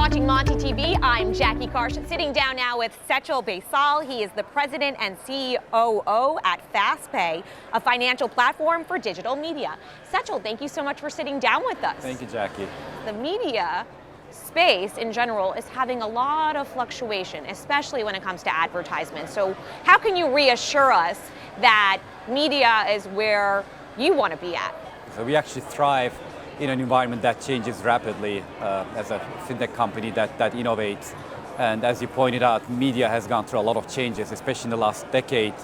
watching Monty TV. I'm Jackie Karsh, sitting down now with Sechel Baisal. He is the president and COO at FastPay, a financial platform for digital media. Sechel, thank you so much for sitting down with us. Thank you, Jackie. The media space in general is having a lot of fluctuation, especially when it comes to advertisements. So how can you reassure us that media is where you want to be at? So we actually thrive in an environment that changes rapidly as a fintech company that innovates. And as you pointed out, media has gone through a lot of changes, especially in the last decade,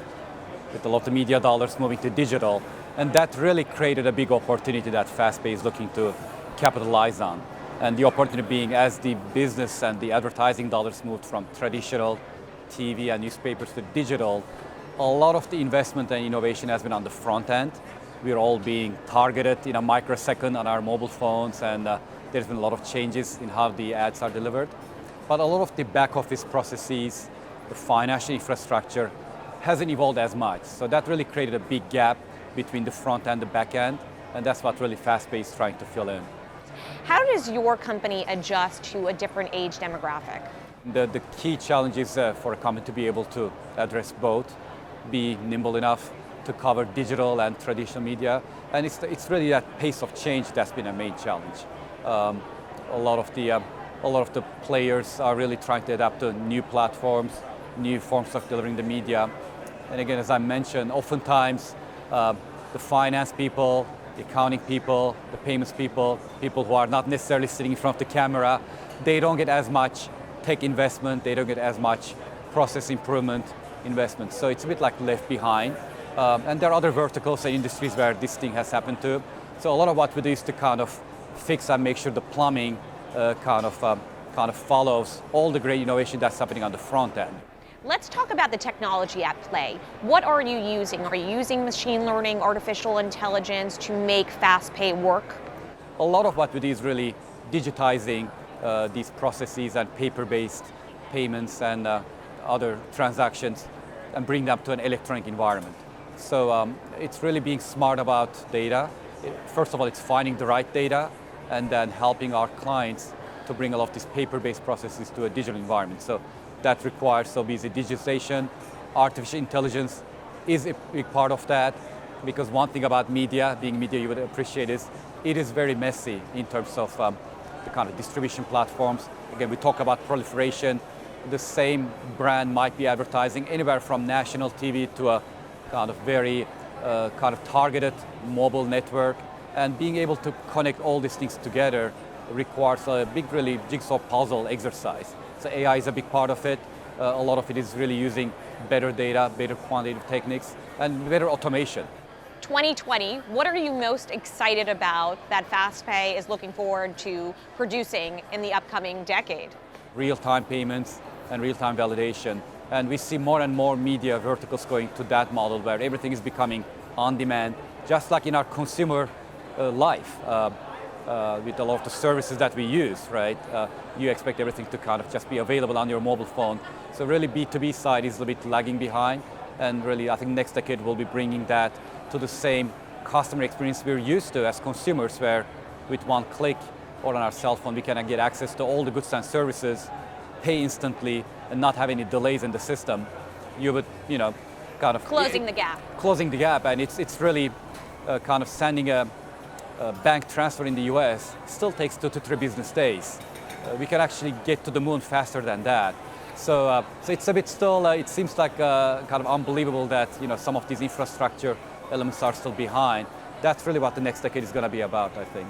with a lot of media dollars moving to digital. And that really created a big opportunity that FastPay is looking to capitalize on. And the opportunity being, as the business and the advertising dollars moved from traditional TV and newspapers to digital, a lot of the investment and innovation has been on the front end. We're all being targeted in a microsecond on our mobile phones, and there's been a lot of changes in how the ads are delivered. But a lot of the back office processes, the financial infrastructure hasn't evolved as much. So that really created a big gap between the front and the back end, and that's what really FastPay is trying to fill in. How does your company adjust to a different age demographic? The key challenge is for a company to be able to address both, be nimble enough to cover digital and traditional media, and it's really that pace of change that's been a main challenge. A lot of the players are really trying to adapt to new platforms, new forms of delivering the media, and again, as I mentioned, oftentimes the finance people, the accounting people, the payments people who are not necessarily sitting in front of the camera, they don't get as much tech investment, they don't get as much process improvement investment, so it's a bit like left behind. And there are other verticals and industries where this thing has happened to. So a lot of what we do is to kind of fix and make sure the plumbing kind of follows all the great innovation that's happening on the front end. Let's talk about the technology at play. What are you using? Are you using machine learning, artificial intelligence to make FastPay work? A lot of what we do is really digitizing these processes and paper-based payments and other transactions and bring them to an electronic environment. So it's really being smart about data. First of all, it's finding the right data and then helping our clients to bring a lot of these paper-based processes to a digital environment. So that requires so busy digitization. Artificial intelligence is a big part of that, because one thing about media, being media you would appreciate, is it is very messy in terms of the kind of distribution platforms. Again, we talk about proliferation. The same brand might be advertising anywhere from national TV to a kind of very kind of targeted mobile network, and being able to connect all these things together requires a big, really jigsaw puzzle exercise. So AI is a big part of it. A lot of it is really using better data, better quantitative techniques, and better automation. 2020, what are you most excited about that FastPay is looking forward to producing in the upcoming decade? Real-time payments and real-time validation. And we see more and more media verticals going to that model where everything is becoming on demand, just like in our consumer life. With a lot of the services that we use, right? You expect everything to kind of just be available on your mobile phone. So really B2B side is a little bit lagging behind. And really, I think next decade we'll be bringing that to the same customer experience we're used to as consumers, where with one click or on our cell phone, we can get access to all the goods and services, pay instantly, and not have any delays in the system. You would, kind of closing the gap. Closing the gap, and it's really kind of sending a bank transfer in the US still takes 2 to 3 business days. We can actually get to the moon faster than that. So it's a bit still. It seems like kind of unbelievable that some of these infrastructure elements are still behind. That's really what the next decade is going to be about, I think.